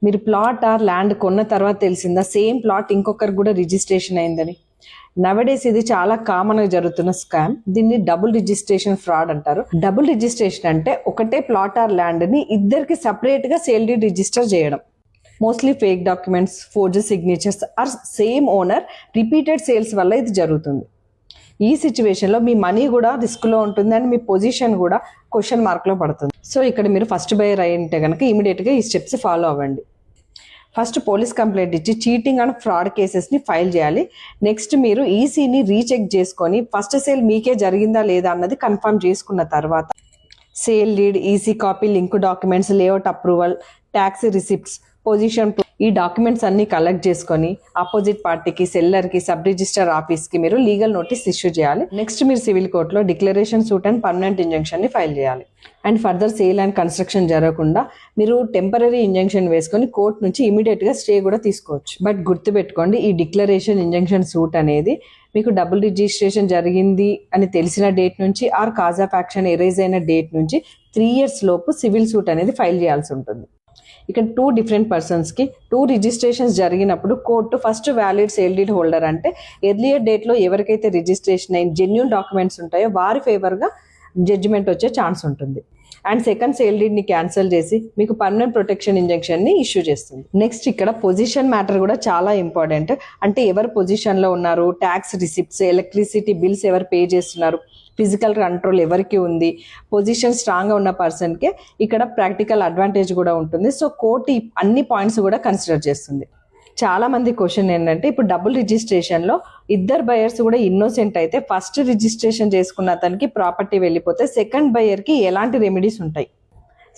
మీరు plot or land కొన్న తర్వాత తెలిసిందా సేమ్ ప్లాట్ ఇంకొకరికి కూడా రిజిస్ట్రేషన్ అయిందని? నవడేస్ ఇది చాలా కామన్ గా జరుగుతున్న స్కామ్. దీన్ని డబుల్ రిజిస్ట్రేషన్ ఫ్రాడ్ అంటారు. డబుల్ రిజిస్ట్రేషన్ అంటే ఒకటే ప్లాట్ ఆర్ ల్యాండ్ ని ఇద్దరికి సపరేట్ గా సేల్ డీడ్ రిజిస్టర్ చేయడం. Mostly fake documents, forger signatures or same owner repeated sales వల్ల ఇది జరుగుతుంది. ఈ సిచ్యువేషన్లో మీ మనీ కూడా రిస్క్లో ఉంటుంది అండ్ మీ పొజిషన్ కూడా క్వశ్చన్ మార్క్లో పడుతుంది. సో ఇక్కడ మీరు ఫస్ట్ బయర్ అయి ఉంటే కనుక ఇమీడియట్గా ఈ స్టెప్స్ ఫాలో అవ్వండి. ఫస్ట్ పోలీస్ కంప్లైంట్ ఇచ్చి చీటింగ్ అండ్ ఫ్రాడ్ కేసెస్ని ఫైల్ చేయాలి. నెక్స్ట్ మీరు ఈసీని రీచెక్ చేసుకొని ఫస్ట్ సేల్ మీకే జరిగిందా లేదా అన్నది కన్ఫర్మ్ చేసుకున్న తర్వాత sale lead, EC copy, link documents, layout approval, tax receipts, position ఈ డాక్యుమెంట్స్ అన్ని కలెక్ట్ చేసుకొని ఆపోజిట్ పార్టీకి, సెల్లర్కి, సబ్ రిజిస్టర్ ఆఫీస్కి మీరు లీగల్ నోటీస్ ఇష్యూ చేయాలి. నెక్స్ట్ మీరు సివిల్ కోర్టులో డిక్లరేషన్ సూట్ అండ్ పర్మనెంట్ ఇంజంక్షన్ని ఫైల్ చేయాలి. And further sale and construction జరగకుండా మీరు టెంపరీ ఇంజంక్షన్ వేసుకొని కోర్టు నుంచి ఇమీడియట్గా స్టే కూడా తీసుకోవచ్చు. బట్ గుర్తుపెట్టుకోండి, ఈ డిక్లరేషన్ ఇంజంక్షన్ సూట్ అనేది మీకు డబుల్ రిజిస్ట్రేషన్ జరిగింది అని తెలిసిన డేట్ నుంచి or cause of action arise అయిన డేట్ నుంచి 3 years లోపు సివిల్ సూట్ అనేది ఫైల్ చేయాల్సి ఉంటుంది. ఇక్కడ 2 different పర్సన్స్కి 2 రిజిస్ట్రేషన్స్ జరిగినప్పుడు court first valid sale deed holder అంటే ఎర్లియర్ డేట్లో ఎవరికైతే రిజిస్ట్రేషన్ అయిన జెన్యూన్ డాక్యుమెంట్స్ ఉంటాయో వారి ఫేవర్గా జడ్జిమెంట్ వచ్చే ఛాన్స్ ఉంటుంది. అండ్ సెకండ్ సేల్ డీడ్ని క్యాన్సిల్ చేసి మీకు పర్మనెంట్ ప్రొటెక్షన్ ఇంజెక్షన్ని ఇష్యూ చేస్తుంది. నెక్స్ట్ ఇక్కడ పొజిషన్ మ్యాటర్ కూడా చాలా ఇంపార్టెంట్. అంటే ఎవరు పొజిషన్లో ఉన్నారు, ట్యాక్స్ రిసిప్ట్స్, ఎలక్ట్రిసిటీ బిల్స్ ఎవరు పే చేస్తున్నారు, ఫిజికల్ కంట్రోల్ ఎవరికి ఉంది, పొజిషన్ స్ట్రాంగ్గా ఉన్న పర్సన్కే ఇక్కడ ప్రాక్టికల్ అడ్వాంటేజ్ కూడా ఉంటుంది. సో కోర్టు అన్ని పాయింట్స్ కూడా కన్సిడర్ చేస్తుంది. చాలా మంది క్వశ్చన్ ఏంటంటే ఇప్పుడు డబుల్ రిజిస్ట్రేషన్లో ఇద్దరు బయర్స్ కూడా ఇన్నోసెంట్ అయితే ఫస్ట్ రిజిస్ట్రేషన్ చేసుకున్న అతనికి ప్రాపర్టీ వెళ్ళిపోతే సెకండ్ బయర్కి ఎలాంటి రెమెడీస్ ఉంటాయి?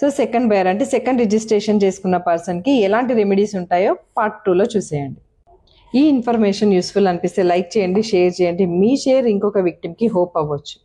సో సెకండ్ బయర్ అంటే సెకండ్ రిజిస్ట్రేషన్ చేసుకున్న పర్సన్కి ఎలాంటి రెమెడీస్ ఉంటాయో పార్ట్ 2లో చూసేయండి. ఈ ఇన్ఫర్మేషన్ యూస్ఫుల్ అనిపిస్తే లైక్ చేయండి, షేర్ చేయండి. మీ షేర్ ఇంకొక విక్టిమ్కి హోప్ అవ్వచ్చు.